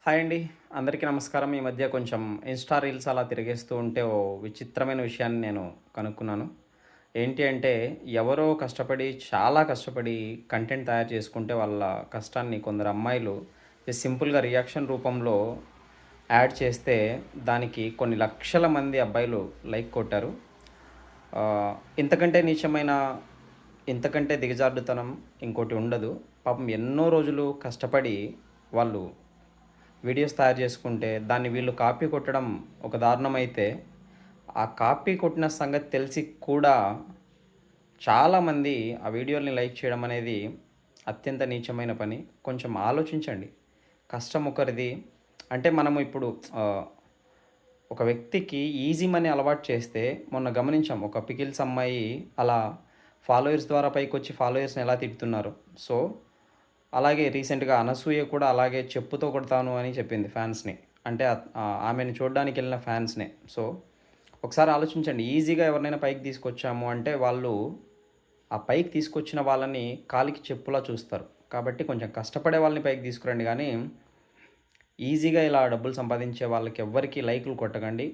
Hi అండి. అందరికీ నమస్కారం. ఈ మధ్య కొంచెం ఇన్‌స్టా రీల్స్ అలా తిరిగేస్తూ ఉంటే ఓ విచిత్రమైన విషయాన్ని నేను కనుక్కున్నాను. ఏంటి అంటే ఎవరో కష్టపడి చాలా కష్టపడి కంటెంట్ తయారు చేసుకుంటే వాళ్ళ కష్టాన్ని కొందరు అమ్మాయిలు జస్ట్ సింపుల్‌గా రియాక్షన్ రూపంలో యాడ్ చేస్తే దానికి కొన్ని లక్షల మంది అబ్బాయిలు లైక్ కొట్టారు. ఇంతకంటే నీచమైన, ఇంతకంటే దిగజారుడుతనం ఇంకోటి ఉండదు. పాపం ఎన్నో రోజులు కష్టపడి వాళ్ళు వీడియోస్ తయారు చేసుకుంటే, దాన్ని వీళ్ళు కాపీ కొట్టడం ఒక దారుణమైతే, ఆ కాపీ కొట్టిన సంగతి తెలిసి కూడా చాలామంది ఆ వీడియోలని లైక్ చేయడం అనేది అత్యంత నీచమైన పని. కొంచెం ఆలోచించండి. కష్టం ఒకరిది. అంటే మనము ఇప్పుడు ఆహ్, ఒక వ్యక్తికి ఈజీ మనీ అలవాటు చేస్తే మొన్న గమనించాం. ఒక పికిల్స్ అమ్మాయి అలా ఫాలోవర్స్ ద్వారా పైకొచ్చి ఫాలోవర్స్‌ని ఎలా తిడుతున్నారో. సో అలాగే రీసెంట్‌గా 'అనసూయ' కూడా అలాగే చెప్పుతో కొడతాను అని చెప్పింది ఫ్యాన్స్‌ని. అంటే ఆమెను చూడ్డానికెళ్ళిన ఫ్యాన్స్‌నే. సో, ఒకసారి ఆలోచించండి. ఈజీగా ఎవరినైనా పైకి తీసుకొచ్చాము అంటే వాళ్ళు ఆ పైకి తీసుకొచ్చిన వాళ్ళని కాలికి చెప్పులా చూస్తారు. కాబట్టి కొంచెం కష్టపడే వాళ్ళని పైకి తీసుకురండి గానీ, ఈజీగా ఇలా డబ్బులు సంపాదించే వాళ్ళకి ఎవ్వరికీ లైకులు కొట్టకండి.